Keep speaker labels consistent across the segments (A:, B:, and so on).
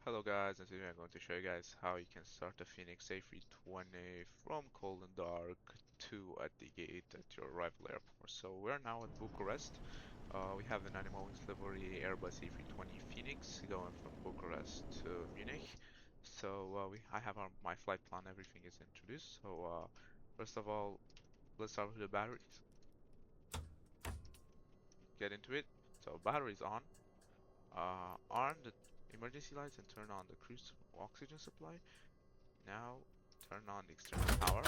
A: Hello guys, and today I'm going to show you guys how you can start a Fenix A320 from cold and dark to at the gate at your arrival airport. So we're now at Bucharest. We have an animal wings livery Airbus A320 Fenix going from Bucharest to Munich. So I have my flight plan, everything is introduced. So first of all, let's start with the batteries. Get into it. So batteries on. Arm the emergency lights and turn on the cruise oxygen supply. Now turn on the external power.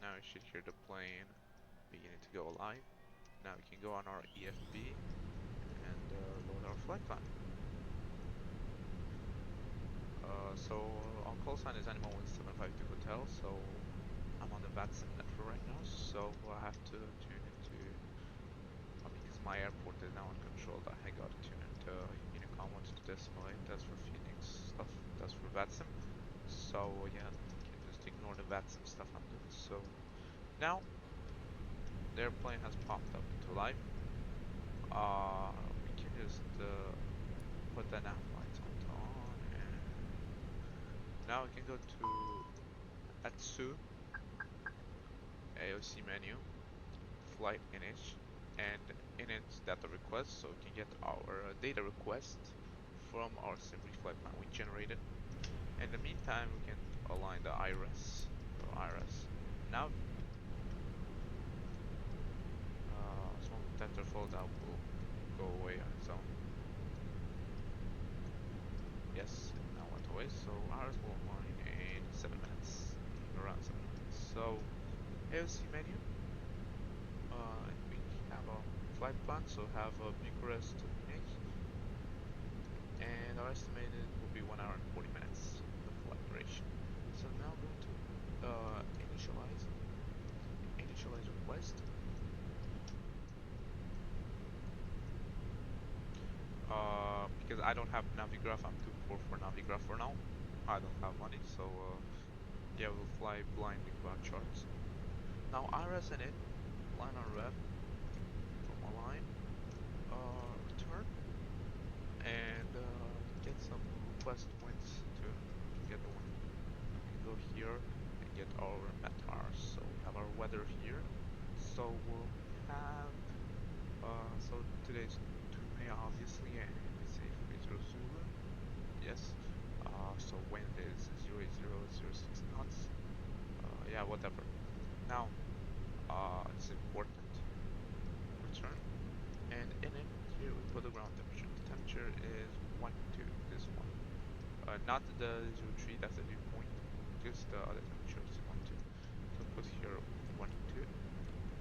A: Now you should hear the plane beginning to go live. Now we can go on our EFB and load our flight plan. So our call sign is Animal Wings 752 Hotel. So I'm on the VATSIM network right now. So I have to tune into because my airport is now in control. I got to tune into Unicom 122.8. That's for Phoenix stuff. That's for VATSIM. So yeah, you can just ignore the VATSIM stuff I'm doing. So now the airplane has popped up into life. We can just put the nav lights on, and now we can go to Atsu AOC menu, flight init, and init data request, so we can get our data request from our SIMRI flight plan we generated. In the meantime, we can align the IRS or IRS. Now, smoke detector foldout will go away on its own. Yes, it now went away, so ours will align in 7 minutes, around 7 minutes. So, AOC menu, we have a flight plan, so have a Bucharest to Munich, and our estimated will be 1 hour and 40 minutes, the flight duration. So now go to initialize request. Because I don't have Navigraph, I'm too poor for Navigraph for now. I don't have money, so yeah, we'll fly blindly by charts. Now IRS and it, line on rev, from align, return, and get some request points to get the win. We can go here and get our METARs. So we have our weather here. So we'll have so today's 2 May obviously, and it's a 30 Zulu. Yes. So wind is 08006 knots. Yeah, whatever. Now, it's important. Return, and in it here we put the ground temperature. The temperature is 1.2. This one, not the 03. That's the dew point. Just the other temperature is 1.2. So put here 1.2.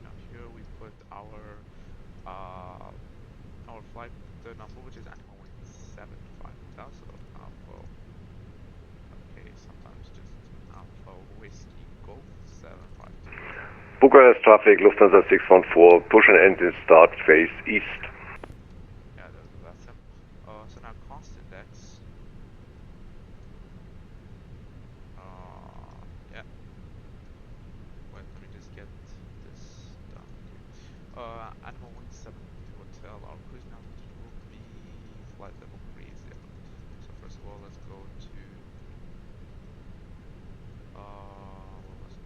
A: Now here we put our flight the number, which is Animal Wing 750. So Alpha. Okay, sometimes just Alpha Whiskey Golf 752.
B: Bucharest traffic, Lufthansa 614, push and engine start, face east.
A: Yeah, that's him. So now cost index. Yeah. Why don't we just get this done? Okay. Animal Wing 750 Hotel. Our cruise now will be flight level 30. So first of all, let's go to what was it?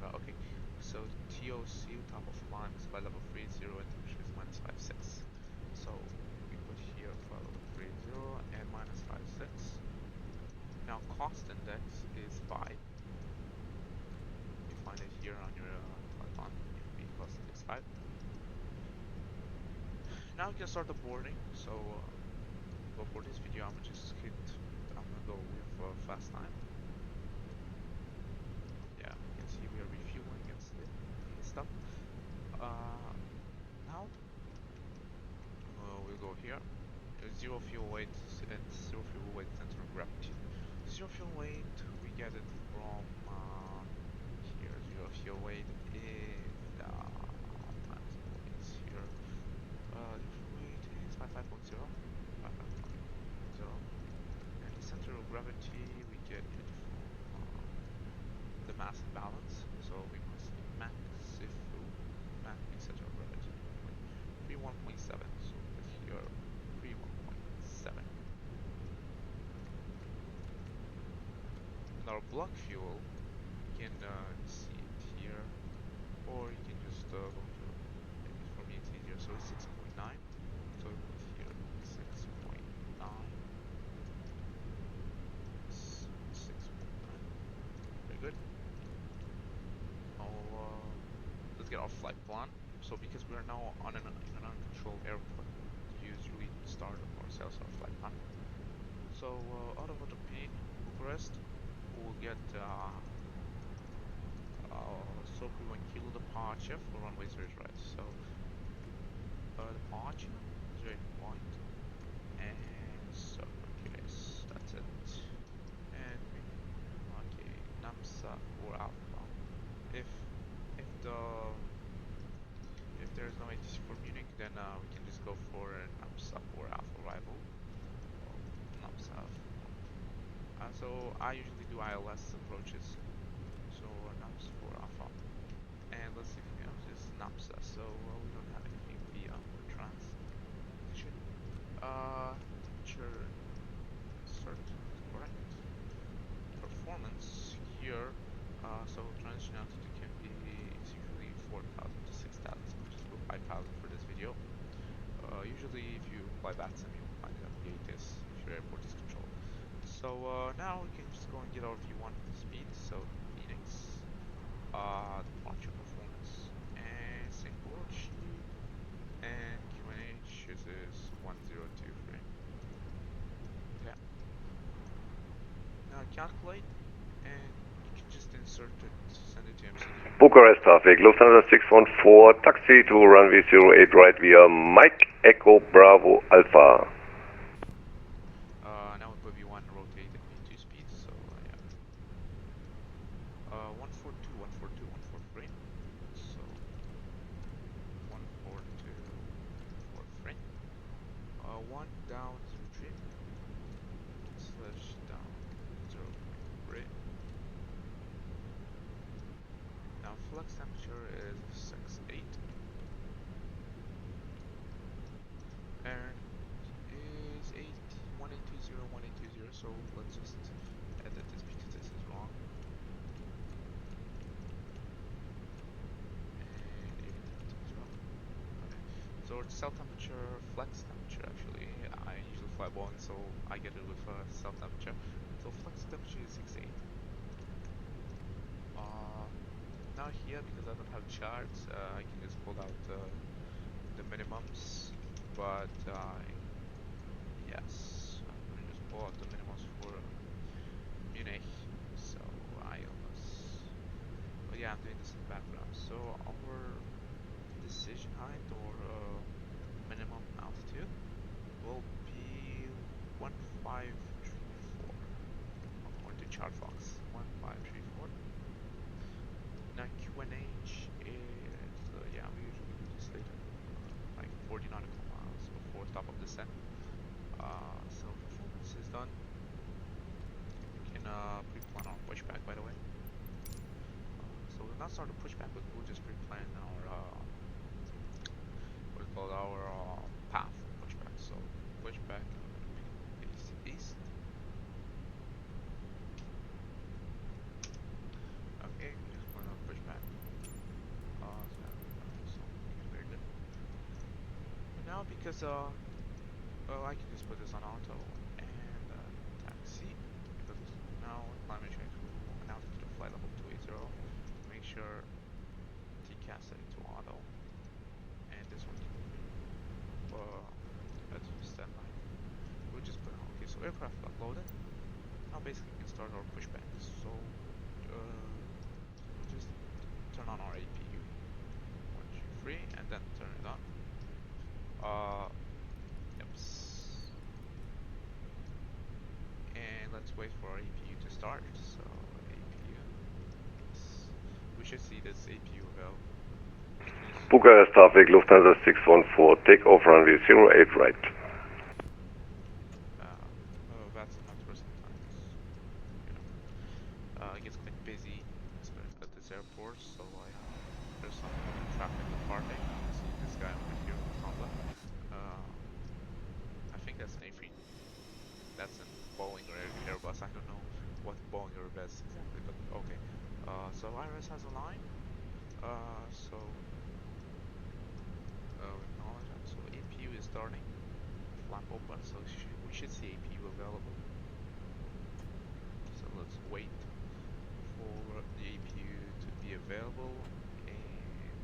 A: Okay. So TOC, top of climb, is flight level 30 and temperature is -56. So we put here flight level 30 and -56. Now cost index is 5. You find it here on your flight plan. EFB cost index 5. Now you can start the boarding. So go for this video. I'm gonna go with fast time. Yeah, you can see we are refueling and stuff. Now we'll go here. Zero fuel weight and zero fuel weight center of gravity. Zero fuel weight, we get it from here. Zero fuel weight is times points here. Zero fuel weight is 55.0, 55.0, and the center of gravity we get it from the mass balance. So we must max center of gravity 31.7. So put here 31.7. our block fuel, you can see it here, or you can just go to, maybe for me it's easier, so it's 6.9, so we put here 6.9, 6.9, very good. Now, let's get our flight plan. So because we are now on in an uncontrolled airport, we usually start ourselves our flight plan. So out of Autopilot, Bucharest, we'll get circle 1 kilo departure for runway 0 right. So departure, 0 point, and circle, yes, that's it. And okay, NAMSA or Alpha. If there's no ATC for Munich, then we can just go for an NAMSA or Alpha arrival. Or NAMSA. So I usually do ILS approaches. So NAMSA for Alpha. And let's see if we have this NAMSA. So we don't have anything via transition. Temperature start correct. Performance here. So transition altitude can be, it's usually 4,000 to 6,000. So we'll just go 5,000 for this video. Usually if you fly VATSIM, you'll find it on the ATIS if your airport is controlled. So now we can just go and get our V1 speed. So Fenix, departure performance, and sync board sheet, and QNH is 1023. Okay. Now calculate, and you can just insert it, send it to MCDU.
B: Bucharest traffic, Lufthansa 614, taxi to runway 08 right via Mike Echo Bravo Alpha.
A: Now we put V1 rotate at V2 speed, so yeah. 142, 142, 143. So 142, 143. 1 down 03 slash down 0.3. Now flex temperature is 68. And is 1820, 1820, so let's just edit this because this is wrong. And 1820. Okay. So it's cell temperature, flex temperature actually. I usually fly Boeing, so I get it with cell temperature. So flex temperature is 68. Now here, because I don't have charts, I can just pull out the minimums, but yes, I'm going to just pull out the minimums for Munich, so but yeah, I'm doing this in the background. So our decision height or minimum altitude will be 1534 according to ChartFox. 1534. Now QNH is yeah, we usually do this later, like 40 nautical miles before top of descent. So performance is done. We can pre-plan our pushback, by the way. So we'll not start a pushback, but we'll just pre-plan our what is called our path for pushback. So pushback is east. Okay, we just plan our pushback. So very good. And now because I can just put this on auto and taxi, because now climate change will announce to flight level 280. Make sure TCAS set it to auto, and this one can that's standby. We'll just put on okay. So aircraft uploaded. Now basically we can start our pushback. So we'll just turn on our APU 1G3 and then turn it on. Yep. And let's wait for our APU to start. So APU, we should see this APU available.
B: Bucharest traffic, Lufthansa 614, takeoff runway 08 right.
A: That's not for sometimes. You know, it gets quite busy at this airport, so there's some traffic departing. You can see this guy over here with Honda. I think that's an A3. That's a Boeing or Airbus, I don't know. what Boeing or Airbus exactly, but okay. So IRS has a line. So acknowledge that. So APU is starting. Flap open. So we should see APU available. So let's wait for the APU to be available, and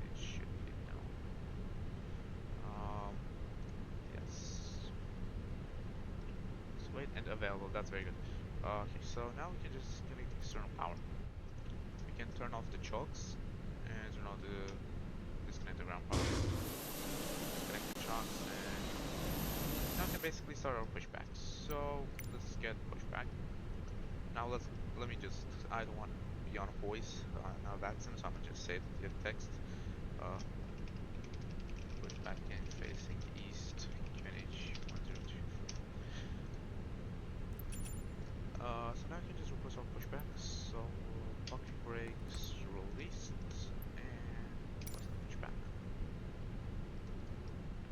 A: it should be now. Yes. Let's wait and available. That's very good. Okay, so now we can just disconnect external power. We can turn off the chokes and turn on the disconnect the ground power. Disconnect the chokes, and now we can basically start our pushback. So let's get pushback. Now let me just, I don't want to be on a voice now that's in, so I'm gonna just say it via text. Pushback and facing east, QNH 1024. So now I can just request our pushback. So parking brakes released and request the pushback.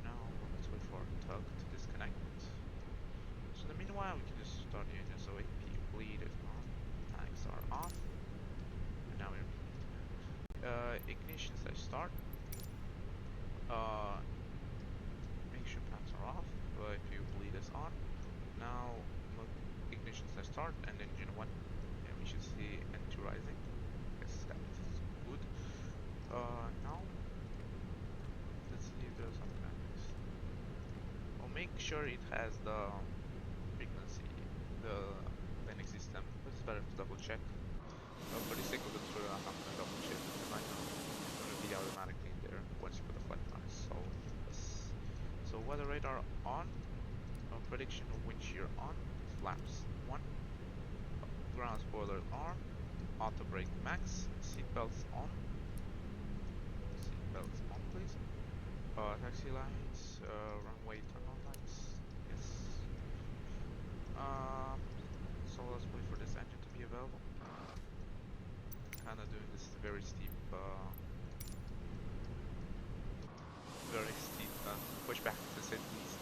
A: Now let's wait for our tug to disconnect. So in the meanwhile we can just start the engine. So APU bleed is on, tanks are off, and now we're ignition says start. Ignition flaps are off. APU bleed is on. Now ignition says start and engine 1, and we should see N2 rising. Yes, that is good. Now let's see if there's something like this. Well, make sure it has the frequency, the Fenix system, but it's better to double check. For the sake of the tutorial, I'm not gonna double check because I know it's gonna be automatically in there once you put the flight plan. So yes. So weather radar on. Prediction of wind shear on. Flaps 1. Ground spoiler on. Auto brake max. Seatbelts on. Seatbelts on, please. Taxi lights. Runway turn on lights. Yes. So let's wait for this engine to be available. Kind of doing this very steep pushback to say the least.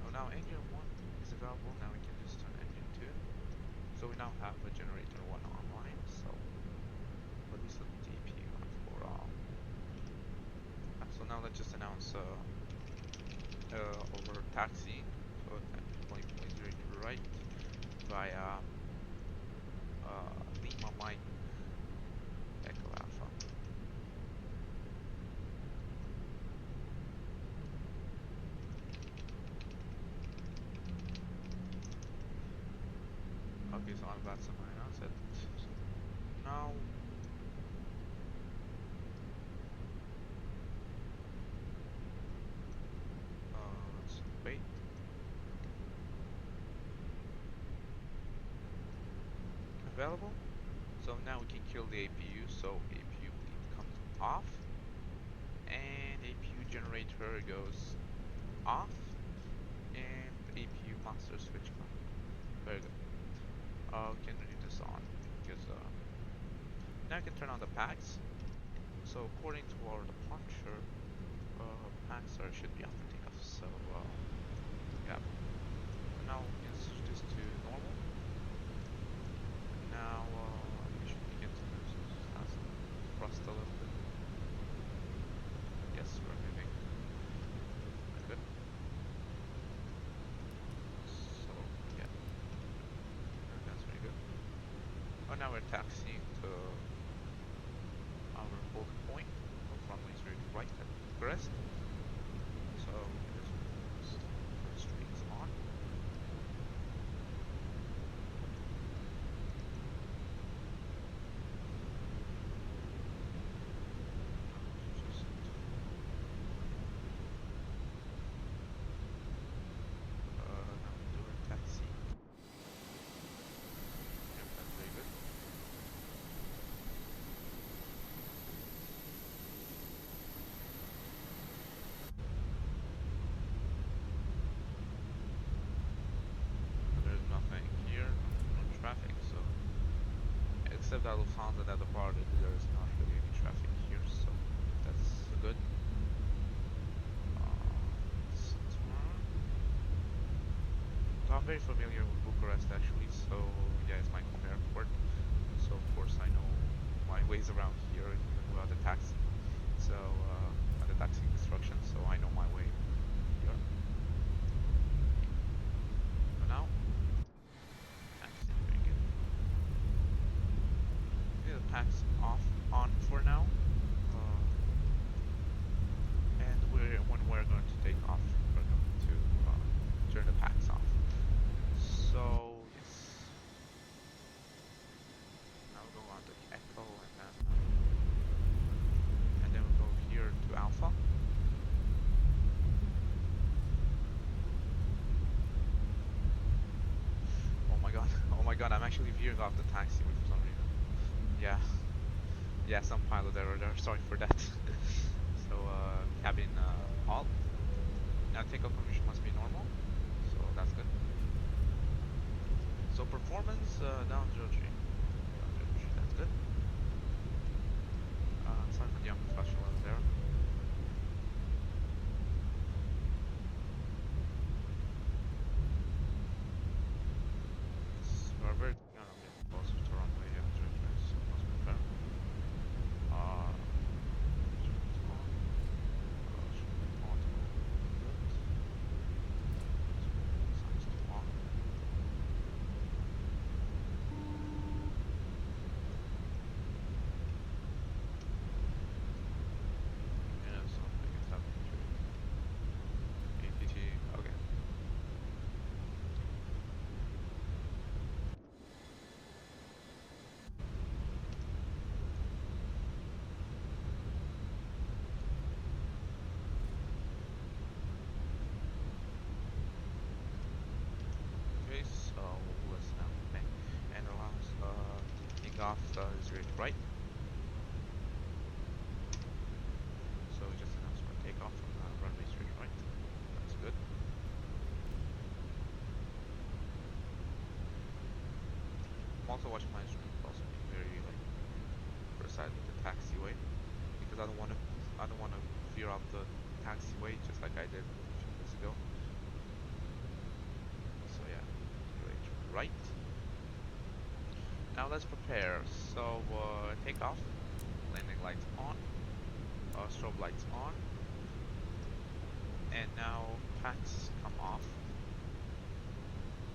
A: Oh, now engine 1 is available. Now we can just turn engine 2. So we now have a generator 1 online. So, but we still need DP on for so now let's just announce over taxiing. So point 0 to right via Lima Mike Echo Alpha. Okay, so I'm about to announce it. So now let's wait. Available. So now we can kill the APU. So APU bleed comes off, and APU generator goes off, and APU master switch on. Very good. We can leave this on because now I can turn on the packs. So according to our departure, packs should be on for takeoff. So yeah. Now we can switch this to normal. Now we should begin to thrust a little bit. Yes, we're moving. Good. So yeah, that's very good. Oh, now we're taxiing to our hold point from runway 0 to right at crest. So this streaks on. Except that Lufthansa that departed, there is not really any traffic here, so that's good. I'm very familiar with Bucharest actually, so yeah, it's my home airport. So of course I know my ways around here, even without a taxi. So and the taxi instructions, so I know my way here. So now, taxi, very good. Okay, the pack's on for now. And when we're going to take off, we're going to turn the packs off. So yes, now we'll go on to Echo, and then we'll go here to Alpha. Oh my god, oh my god, I'm actually veering off the taxiway for some reason. Yeah, yeah, some pilot error there. Sorry for that. So cabin all. Now takeoff information must be normal, so that's good. So performance down 0.3. That's good. Sorry for the unprofessional there. We're very closer to runway 0.3, so must be fair. Instruments on. Should be auto. Good. Science to on. Yeah, something is happening to APT. Okay. Okay, so let's now okay. And allows taking off straight right. So we just announced our takeoff from runway straight right. That's good. I'm also watching my instrument, also being very like precise with the taxiway, because I don't want to veer off the taxiway just like I did a few minutes ago. So yeah, right. Now let's prepare. So takeoff, landing lights on, strobe lights on, and now packs come off.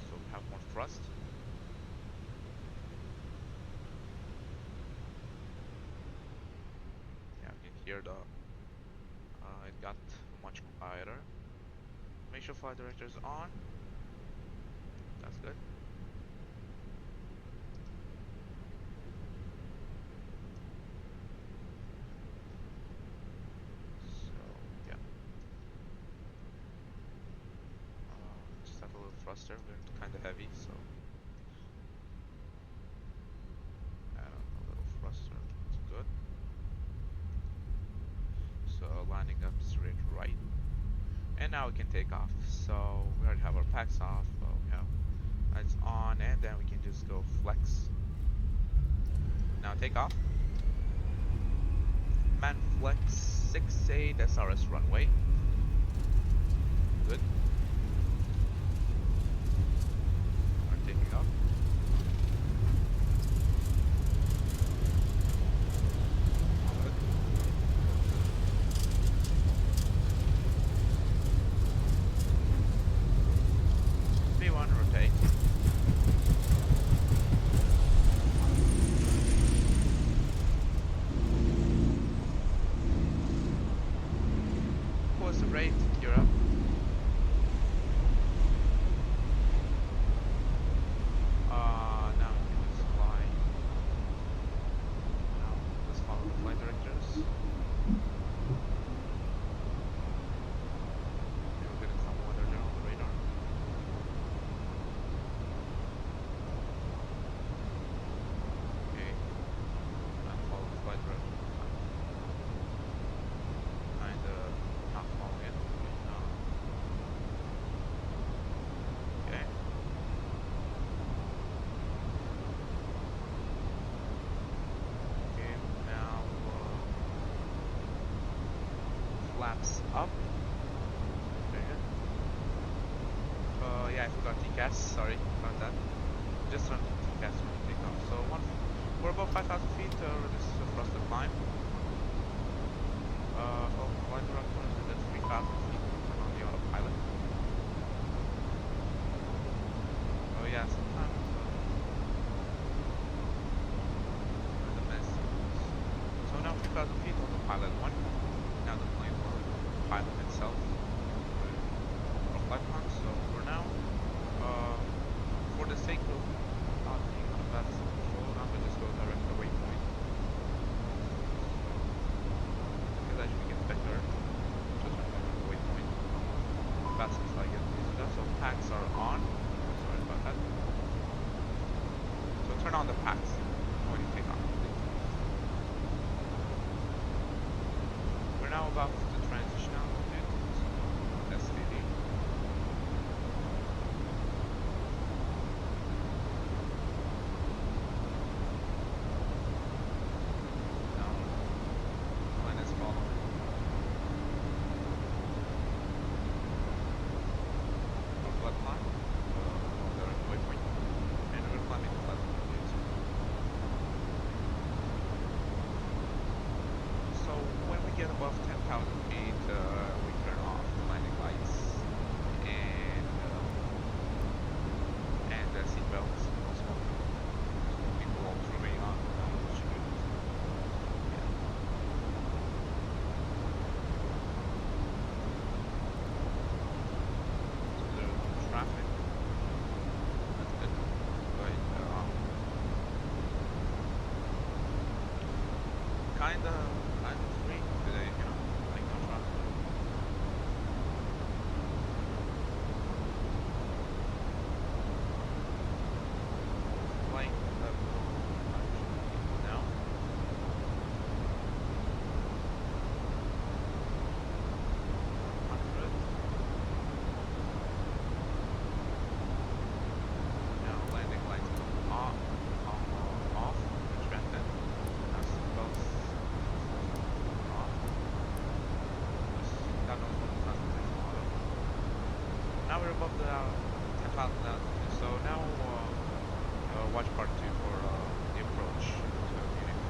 A: So we have more thrust. Yeah, we can hear the. It got much quieter. Make sure flight director is on. That's good. So yeah, just have a little thruster. We're kind of heavy, so add on a little thruster. That's good. So lining up straight right, and now we can take off. So we already have our packs off. We have lights on, and then we can just go flex. Now take off. Man flex 68 SRS runway. Good. We're taking off. Good. V1 rotate. What's the rate, Europe? Now we can just fly. Now let's follow the flight directors. Maybe we're getting some weather there on the radar. Okay. Now follow the flight directors. And not following it. Okay. Okay, now flaps up. Very good. Yeah, I forgot TCAS. Sorry about that. Just run TCAS when you take off. So we're above 5,000 feet. This is for us to climb. Flight director is at 3,000 feet. Turn on the autopilot. Oh yeah, sometimes the mess. So now 3,000 feet autopilot 1. Now the plane will pilot itself for flight plan. So for now, for the sake of not being on a bad control, I'm gonna just go direct the waypoint. Because I should get better. Just direct the waypoint. Fast as I get used to that. So packs are on. Sorry about that. So turn on the packs when you take off. We're now about to transition out into STD. Now, plane is following. Our flight plan, direct waypoint, and we're climbing the flight plan. So when we get above 10,000 feet, we turn off the landing lights and the seat belts. Smoking will also remain on. Should do it. Yeah. So there's no traffic. That's good. But kinda free today, you know, like no traffic. Flight level now. Now landing lights off, which meant that now seatbelts off. God knows what the concentration auto. Now we're above the 10,000 altitude, so now watch part 2 for the approach to Munich.